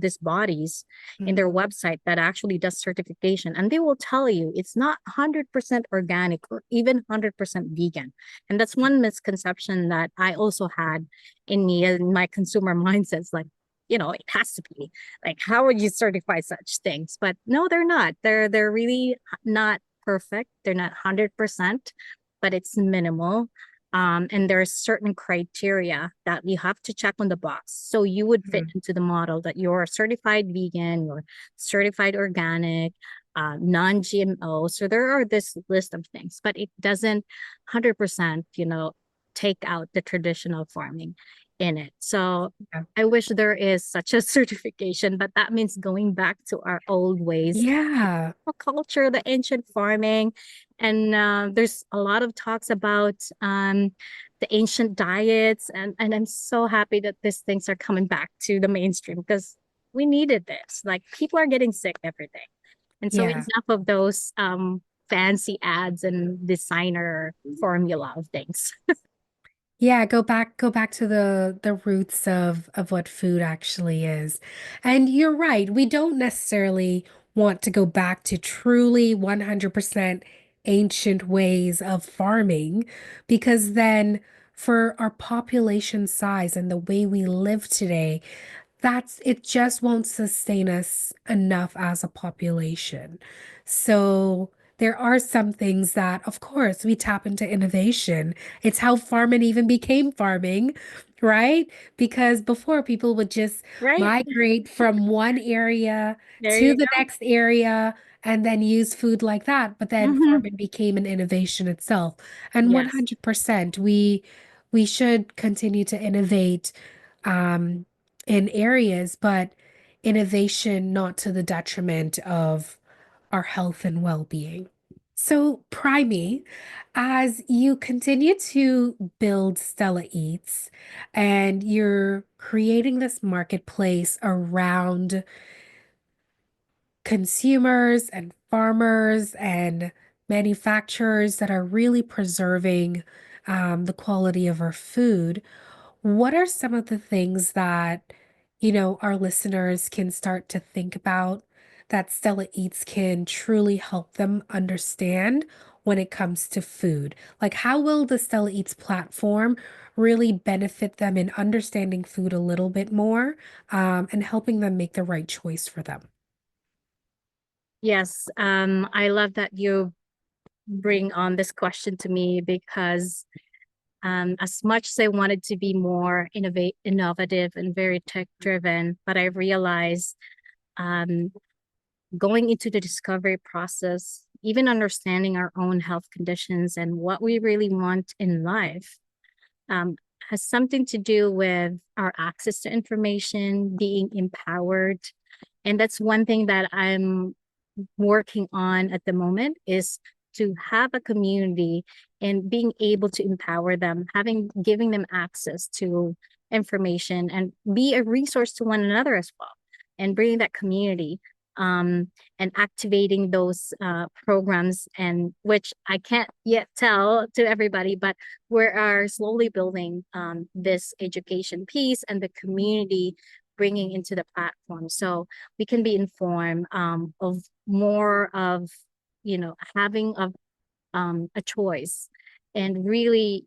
these bodies in their Hmm. website that actually does certification, and they will tell you it's not 100% organic or even 100% vegan. And that's one misconception that I also had in me and my consumer mindsets, like, it has to be like, how would you certify such things? But no, they're not. They're really not perfect. They're not 100%, but it's minimal. And there's certain criteria that you have to check on the box. So you would fit Mhm. into the model that you're certified vegan, you're certified organic, non-GMO. So there are this list of things, but it doesn't 100%, take out the traditional farming in it. So Yeah. I wish there is such a certification, but that means going back to our old ways, Yeah. culture, the ancient farming. And there's a lot of talks about the ancient diets. And I'm so happy that these things are coming back to the mainstream because we needed this. Like people are getting sick every day. And so Yeah. enough of those fancy ads and designer formula of things. Yeah, go back to the roots of what food actually is. And you're right, we don't necessarily want to go back to truly 100% ancient ways of farming because then for our population size and the way we live today, it just won't sustain us enough as a population. So there are some things that, of course, we tap into innovation. It's how farming even became farming, right? Because before people would just Right? migrate from one area There to you the go. next area and then use food like that. But then Hmm. farming became an innovation itself. And Yes. 100% we should continue to innovate um in areas, but innovation not to the detriment of our health and well-being. So, Primie, as you continue to build StellaEats and you're creating this marketplace around consumers and farmers and manufacturers that are really preserving the quality of our food, what are some of the things that, our listeners can start to think about that Stella Eats can truly help them understand when it comes to food? Like, how will the Stella Eats platform really benefit them in understanding food a little bit more, and helping them make the right choice for them? Yes. I love that you bring on this question to me because as much as I wanted to be more innovative and very tech driven, but I realized um, going into the discovery process, even understanding our own health conditions and what we really want in life, um, has something to do with our access to information, being empowered. And that's one thing that I'm working on at the moment is to have a community and being able to empower them, giving them access to information and be a resource to one another as well, and bringing that community and activating those programs, and which I can't yet tell to everybody, but we are slowly building this education piece and the community bringing into the platform so we can be informed of more of having a choice and really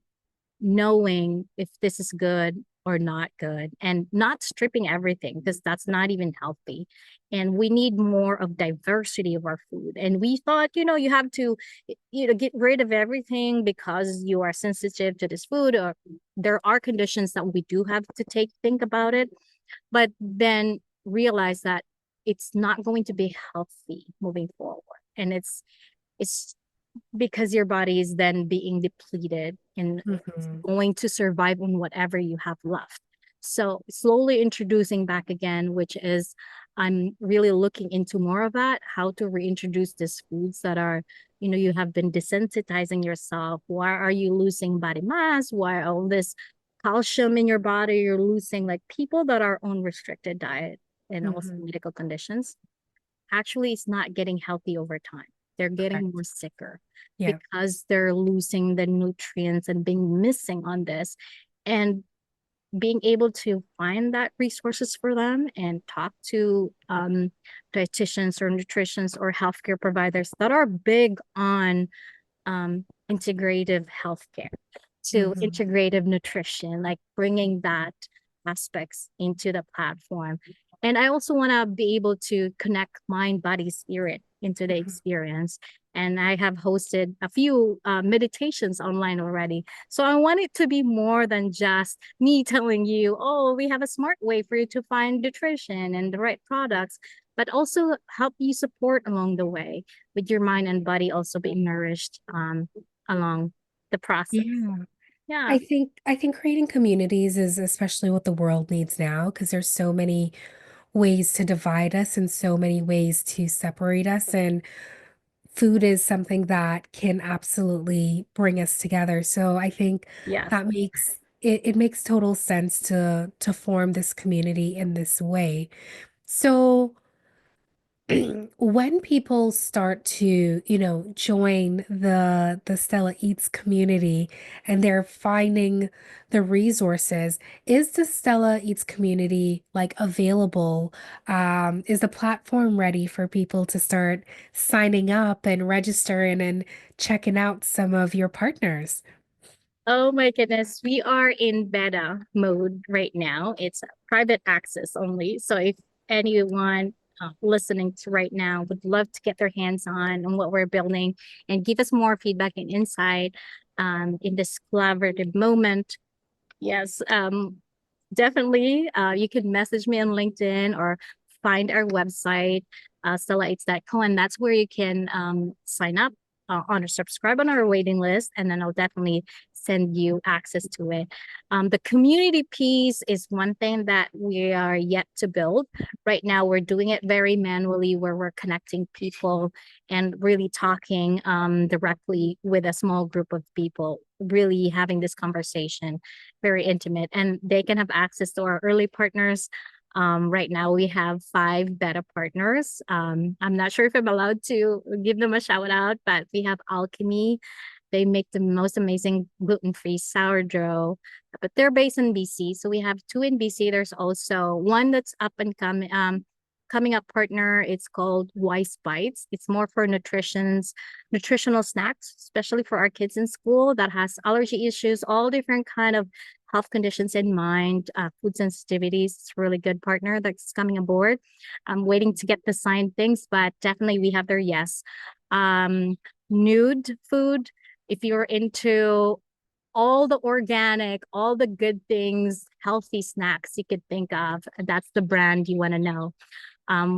knowing if this is good or not good and not stripping everything because that's not even healthy, and we need more of diversity of our food. And we thought you have to get rid of everything because you are sensitive to this food, or there are conditions that we do have to think about it, but then realize that it's not going to be healthy moving forward. And it's because your body is then being depleted and Mhm. going to survive on whatever you have left. So slowly introducing back again, which is I'm really looking into more of that, how to reintroduce these foods that are, you have been desensitizing yourself. Why are you losing body mass? Why all this calcium in your body you're losing? Like people that are on restricted diet and also Mhm. medical conditions, actually it's not getting healthy over time. They're getting Correct. more sicker Yeah. because they're losing the nutrients and being missing on this. And being able to find that resources for them and talk to dietitians or nutritionists or healthcare providers that are big on integrative healthcare to Mhm. integrative nutrition, like bringing that aspects into the platform. And I also want to be able to connect mind, body, spirit into the Mhm. experience and I have hosted a few meditations online already. So I want it to be more than just me telling you, oh, we have a smart way for you to find nutrition and the right products, but also help you support along the way with your mind and body also being nourished along the process. Yeah. Yeah. I think creating communities is especially what the world needs now because there's so many ways to divide us and so many ways to separate us. And food is something that can absolutely bring us together. So I think Yes. that it makes total sense to form this community in this way. So when people start to, join the Stella Eats community and they're finding the resources, is the Stella Eats community like available? Is the platform ready for people to start signing up and registering and checking out some of your partners? Oh my goodness, we are in beta mode right now. It's private access only. So if anyone listening to right now would love to get their hands on what we're building and give us more feedback and insight in this collaborative moment, yes, definitely. You can message me on LinkedIn or find our website, StellaEats.com, and that's where you can sign up on or subscribe on our waiting list, and then I'll definitely send you access to it. The community piece is one thing that we are yet to build. Right now, we're doing it very manually, where we're connecting people and really talking directly with a small group of people, really having this conversation very intimate, and they can have access to our early partners. Right now we have 5 beta partners. I'm not sure if I'm allowed to give them a shout out, but we have Alchemy. They make the most amazing gluten-free sourdough, but they're based in BC. So we have 2 in BC. There's also one that's up and coming up partner. It's called Wise Bites. It's more for nutritional snacks, especially for our kids in school that has allergy issues, all different kind of health conditions in mind, food sensitivities. It's a really good partner that's coming aboard. I'm waiting to get the signed things, but definitely we have their yes. Um, Nude food. If you're into all the organic, all the good things, healthy snacks you could think of, that's the brand you want to know.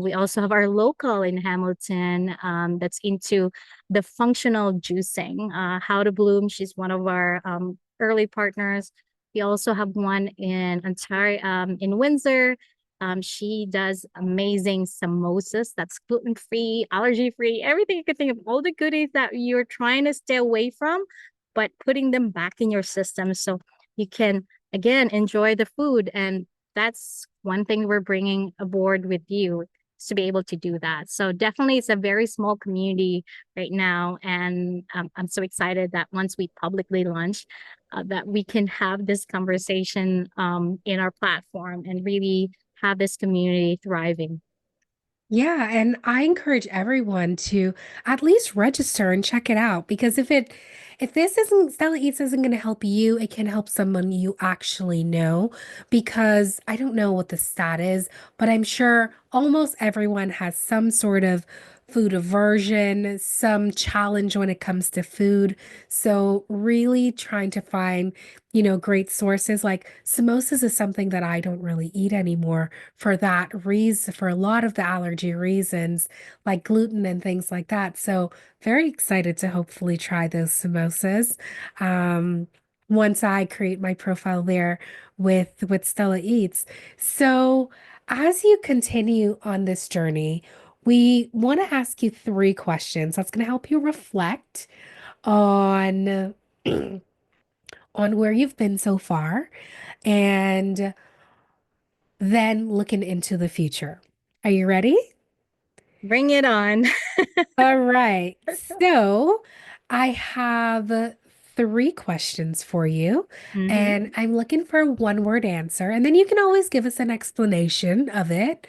We also have our local in Hamilton that's into the functional juicing. How to Bloom, she's one of our early partners. We also have one in Ontario, in Windsor. She does amazing samosas that's gluten free, allergy free, everything you could think of, all the goodies that you're trying to stay away from, but putting them back in your system so you can, again, enjoy the food. And that's one thing we're bringing aboard with you to be able to do that. So definitely it's a very small community right now. And I'm so excited that once we publicly launch, that we can have this conversation in our platform and really have this community thriving. Yeah, and I encourage everyone to at least register and check it out because if this isn't Stella Eats isn't going to help you, it can help someone you actually know because I don't know what the stat is, but I'm sure almost everyone has some sort of food aversion, some challenge when it comes to food. So really trying to find, great sources like samosas is something that I don't really eat anymore for that reason, for a lot of the allergy reasons, like gluten and things like that. So, very excited to hopefully try those samosas. Um, Once I create my profile there with Stella Eats. So, as you continue on this journey, we want to ask you 3 questions that's going to help you reflect on on where you've been so far and then looking into the future. Are you ready? Bring it on. All right. So I have 3 questions for you, Mm-hmm. and I'm looking for a one-word answer. And then you can always give us an explanation of it.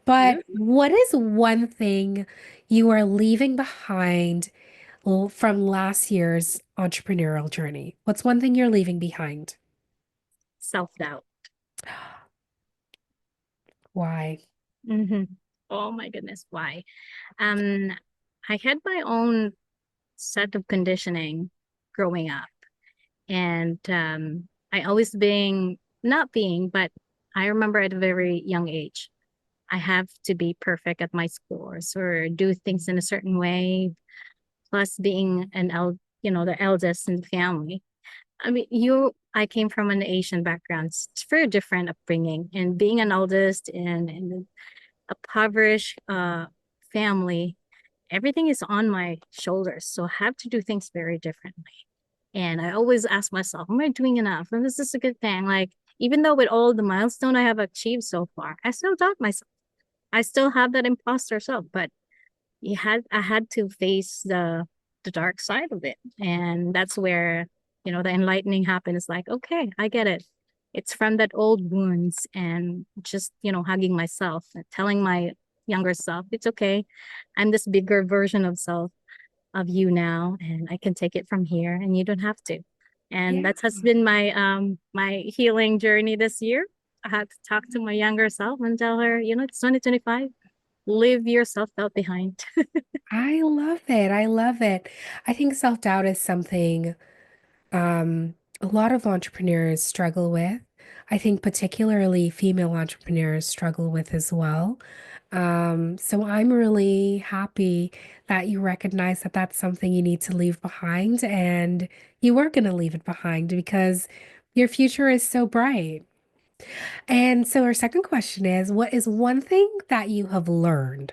But what is one thing you are leaving behind from last year's entrepreneurial journey? What's one thing you're leaving behind? Self-doubt. Why? Mm-hmm. Oh my goodness, why? Um, I had my own. set of conditioning growing up. And I always being, not being, but I remember at a very young age, I have to be perfect at my scores or do things in a certain way. Plus being the eldest in the family. I mean, I came from an Asian background. It's very different upbringing, and being an eldest in a impoverished family, everything is on my shoulders. So I have to do things very differently. And I always ask myself, am I doing enough? And is this a good thing? Like, even though with all the milestone I have achieved so far, I still doubt myself. I still have that imposter self, but I had to face the dark side of it. And that's where, the enlightening happened. It's like, okay, I get it. It's from that old wounds and just, hugging myself, telling my younger self, it's okay. I'm this bigger version of you now, and I can take it from here and you don't have to. And Yeah. that has been my healing journey this year. I had to talk to my younger self and tell her, it's 2025. Leave your self-doubt behind. I love it. I love it. I think self-doubt is something a lot of entrepreneurs struggle with. I think particularly female entrepreneurs struggle with as well. So I'm really happy that you recognize that that's something you need to leave behind, and you are going to leave it behind because your future is so bright. And so our second question is, what is one thing that you have learned?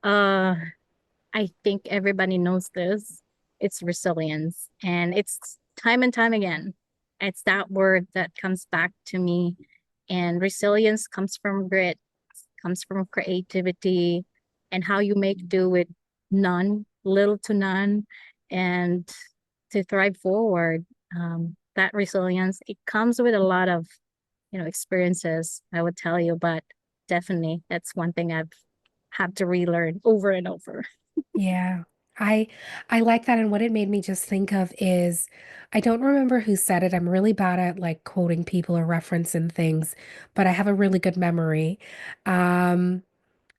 uh I think everybody knows this. It's resilience. And it's time and time again. It's that word that comes back to me. And resilience comes from grit, comes from creativity, and how you make do with none, little to none, and to thrive forward. That resilience, it comes with a lot of, experiences, I would tell you, but definitely that's one thing I've had to relearn over and over. Yeah. I I like that, and what it made me just think of is I don't remember who said it. I'm really bad at like quoting people or referencing things, but I have a really good memory. Um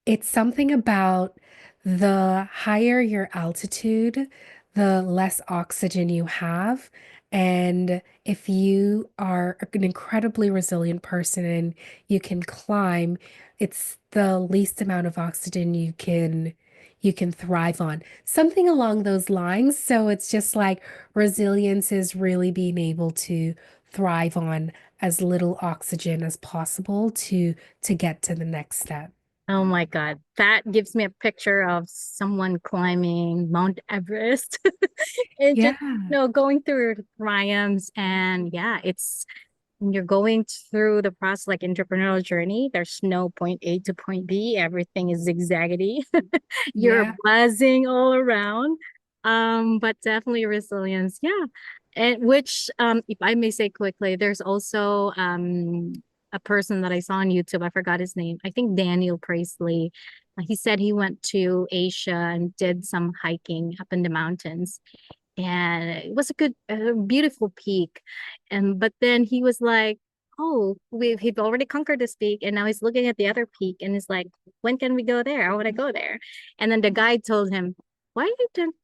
It's something about the higher your altitude, the less oxygen you have. And if you are an incredibly resilient person and you can climb, it's the least amount of oxygen you can thrive on. Something along those lines. So it's just like resilience is really being able to thrive on as little oxygen as possible to get to the next step. Oh my God. That gives me a picture of someone climbing Mount Everest and just, Yeah. going through the triumphs. And yeah, it's when you're going through the process like entrepreneurial journey, there's no point A to point B. Everything is zigzaggedy. You're Yeah. buzzing all around. But definitely resilience. Yeah. And which, if I may say quickly, there's also a person that I saw on YouTube. I forgot his name. I think Daniel Priestley. He said he went to Asia and did some hiking up in the mountains, and it was a beautiful peak. And but then he was like, "Oh, we've already conquered this peak, and now he's looking at the other peak, and he's like, when can we go there? I want to go there." And then the guide told him, "Why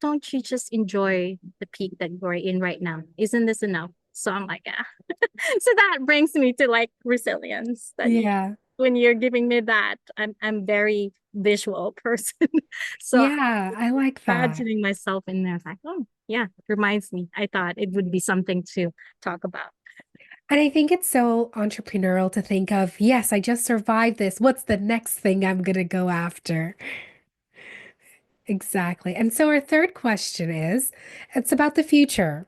don't you just enjoy the peak that you're in right now? Isn't this enough?" So I'm like, yeah. So that brings me to like resilience. That Yeah. when you're giving me that, I'm very visual person. So Yeah, I like that. imagining myself in there, like, oh yeah, it reminds me. I thought it would be something to talk about. And I think it's so entrepreneurial to think of, yes, I just survived this. What's the next thing I'm gonna go after? Exactly. And so our third question is, it's about the future.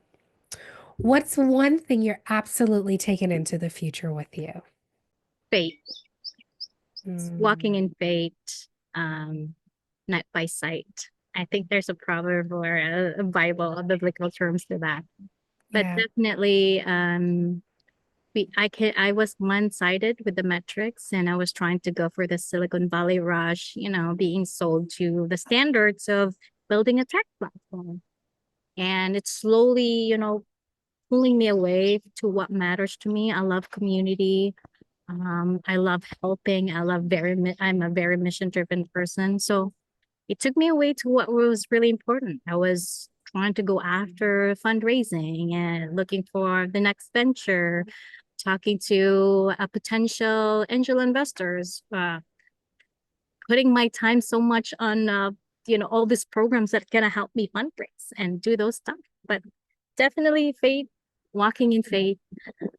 What's one thing you're absolutely taking into the future with you? Fate, walking Mm, in fate, um, not by sight. I think there's a proverb or a Bible, a biblical terms to that. But yeah. definitely, I was one-sided with the metrics, and I was trying to go for the Silicon Valley rush, being sold to the standards of building a tech platform. And it's slowly, pulling me away to what matters to me. I love community. I love helping. I'm a very mission driven person. So it took me away to what was really important. I was trying to go after fundraising and looking for the next venture, talking to potential angel investors, putting my time so much on all these programs that gonna help me fundraise and do those stuff. But definitely faith, walking in faith,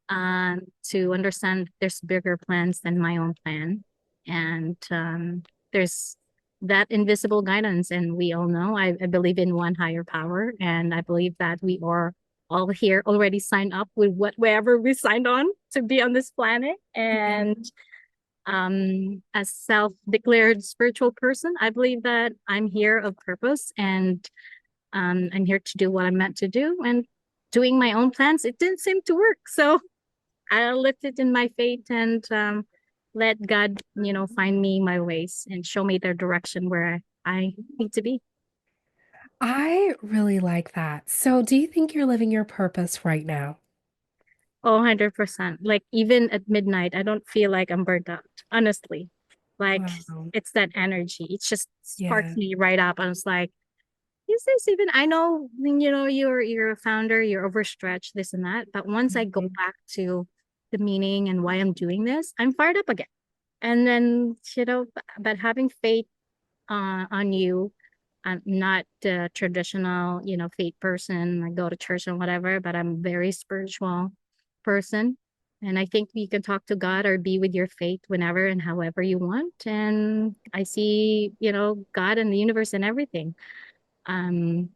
to understand there's bigger plans than my own plan, and there's that invisible guidance. And we all know I believe in one higher power, and I believe that we are all here already signed up with whatever we signed on to be on this planet. Yeah. And as self-declared spiritual person, I believe that I'm here of purpose, and I'm here to do what I'm meant to do. And doing my own plans, it didn't seem to work. So I left it in my fate, and let God, find me my ways and show me the direction where I need to be. I really like that. So, do you think you're living your purpose right now? Oh, 100%. Like even at midnight, I don't feel like I'm burnt out, honestly. Like Wow. it's that energy. It just sparks Yeah. me right up. I was like, is this even, I know, you're a founder, you're overstretched, this and that. But once I go Mhm. back to the meaning and why I'm doing this, I'm fired up again. And then, but having faith on you. I'm not the traditional, faith person. I go to church and whatever, but I'm a very spiritual person. And I think you can talk to God or be with your faith whenever and however you want. And I see, God and the universe and everything. Um,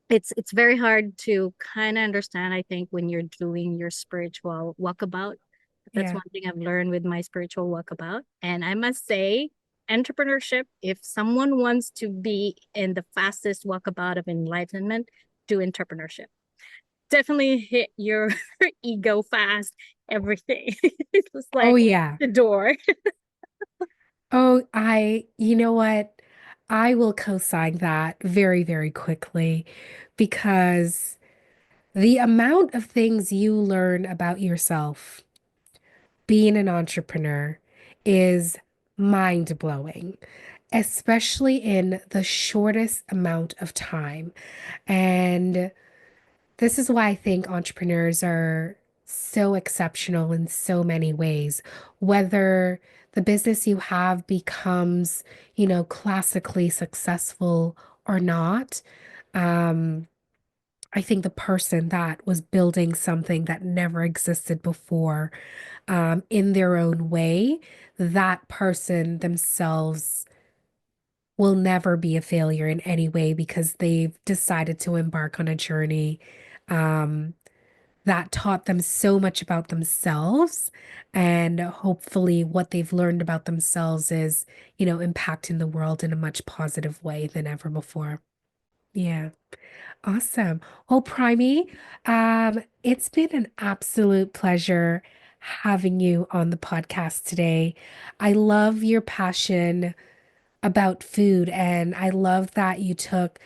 it's very hard to kind of understand, I think, when you're doing your spiritual walkabout. That's Yeah. one thing I've learned with my spiritual walkabout. And I must say, entrepreneurship, if someone wants to be in the fastest walkabout of enlightenment, do entrepreneurship. Definitely hit your ego fast, everything. It's just Oh, like yeah. the door. Oh, you know what? I will co-sign that very, very quickly because the amount of things you learn about yourself being an entrepreneur is mind-blowing, especially in the shortest amount of time. And this is why I think entrepreneurs are so exceptional in so many ways. Whether the business you have becomes, classically successful or not, um, I think the person that was building something that never existed before, in their own way, that person themselves will never be a failure in any way because they've decided to embark on a journey. Um, that taught them so much about themselves. And hopefully, what they've learned about themselves is, impacting the world in a much positive way than ever before. Yeah, awesome. Well, Primey, it's been an absolute pleasure having you on the podcast today. I love your passion about food, and I love that you took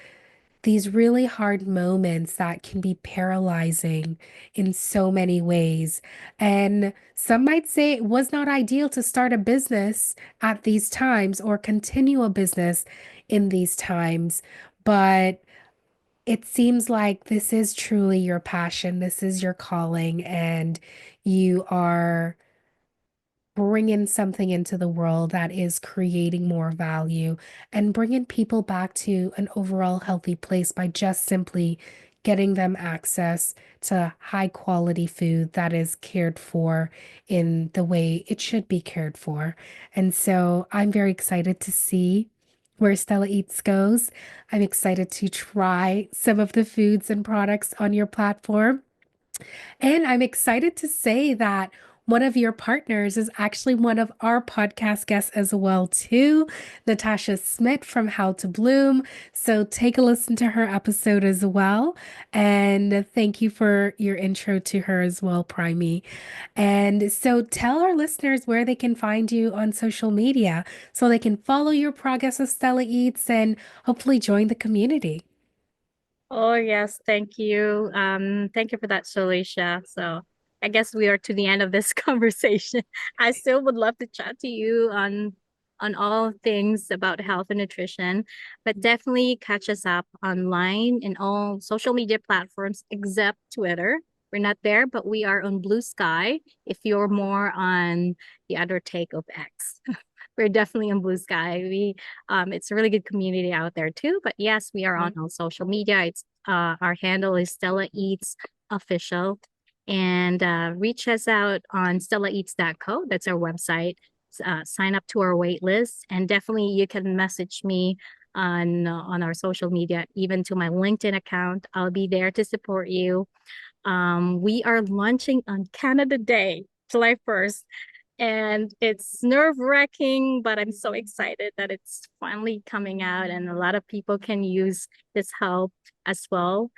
these really hard moments that can be paralyzing in so many ways. And some might say it was not ideal to start a business at these times or continue a business in these times. But it seems like this is truly your passion, this is your calling, and you are bringing something into the world that is creating more value and bringing people back to an overall healthy place by just simply getting them access to high quality food that is cared for in the way it should be cared for. And so I'm very excited to see where StellaEats goes. I'm excited to try some of the foods and products on your platform. And I'm excited to say that one of your partners is actually one of our podcast guests as well, too, Natasha Smith from How to Bloom. So take a listen to her episode as well. And thank you for your intro to her as well, Primey. And so tell our listeners where they can find you on social media so they can follow your progress with Stella Eats and hopefully join the community. Oh, yes. Thank you. Thank you for that, Shalisha. So I guess we are to the end of this conversation. I still would love to chat to you on on all things about health and nutrition, but definitely catch us up online in all social media platforms except Twitter. We're not there, but we are on Blue Sky if you're more on the other take of X. We're definitely on Blue Sky. It's a really good community out there too. But yes, we are on all social media. It's our handle is StellaEats official, and reach us out on StellaEats.co. That's our website. Sign up to our wait list, and definitely you can message me on our social media, even to my LinkedIn account. I'll be there to support you. We are launching on Canada Day, July 1st. And it's nerve-wracking, but I'm so excited that it's finally coming out and a lot of people can use this help as well.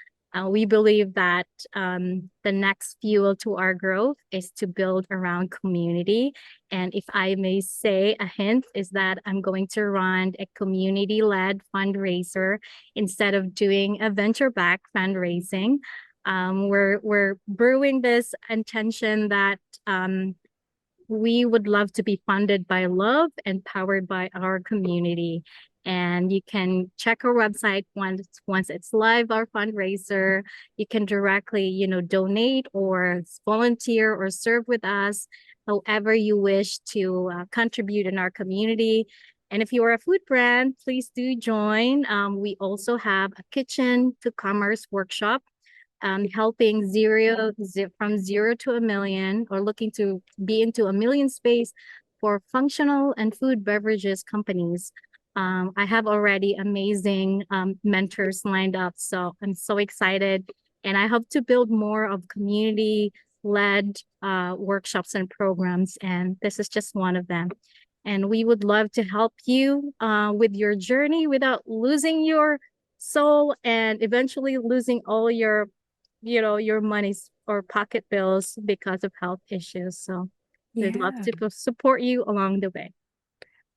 We believe that the next fuel to our growth is to build around community. And if I may say a hint is that I'm going to run a community-led fundraiser instead of doing a venture-backed fundraising. We're brewing this intention that we would love to be funded by love and powered by our community. And you can check our website once it's live, our fundraiser. You can directly, donate or volunteer or serve with us, however you wish to contribute in our community. And if you are a food brand, please do join. We also have a kitchen to commerce workshop helping from 0 to 1 million, or looking to be into 1 million space for functional and food beverages companies. I have already amazing mentors lined up, so I'm so excited. And I hope to build more of community-led workshops and programs, and this is just one of them. And we would love to help you with your journey without losing your soul and eventually losing all your monies or pocket bills because of health issues. So we'd love to support you along the way.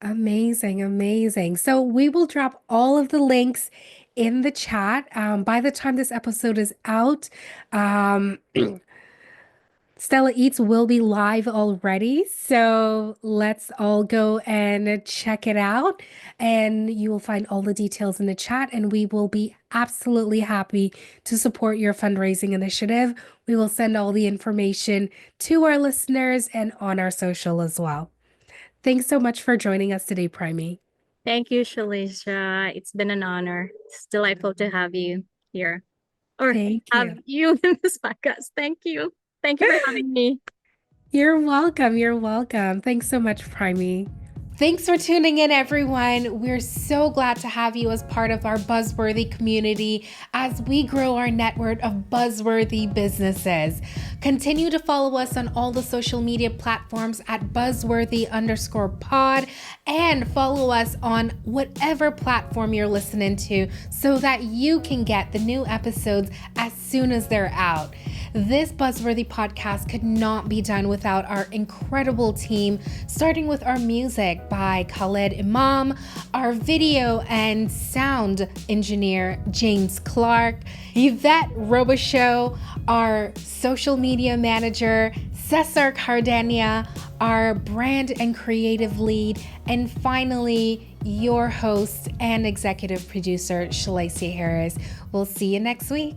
Amazing, amazing. So we will drop all of the links in the chat. By the time this episode is out, StellaEats will be live already. So let's all go and check it out. And you will find all the details in the chat. And we will be absolutely happy to support your fundraising initiative. We will send all the information to our listeners and on our social as well. Thanks so much for joining us today, Primie. Thank you, Shalisha. It's been an honor. It's delightful to have you here, or have you in this podcast. Thank you. Thank you for having me. You're welcome. You're welcome. Thanks so much, Primie. Thanks for tuning in, everyone. We're so glad to have you as part of our Buzzworthy community as we grow our network of buzzworthy businesses. Continue to follow us on all the social media platforms at buzzworthy_pod and follow us on whatever platform you're listening to so that you can get the new episodes as soon as they're out. This Buzzworthy podcast could not be done without our incredible team, starting with our music by Khaled Imam, our video and sound engineer, James Clark, Yvette Robichaux, our social media manager, Cesar Cardania, our brand and creative lead, and finally, your host and executive producer, Shalacia Harris. We'll see you next week.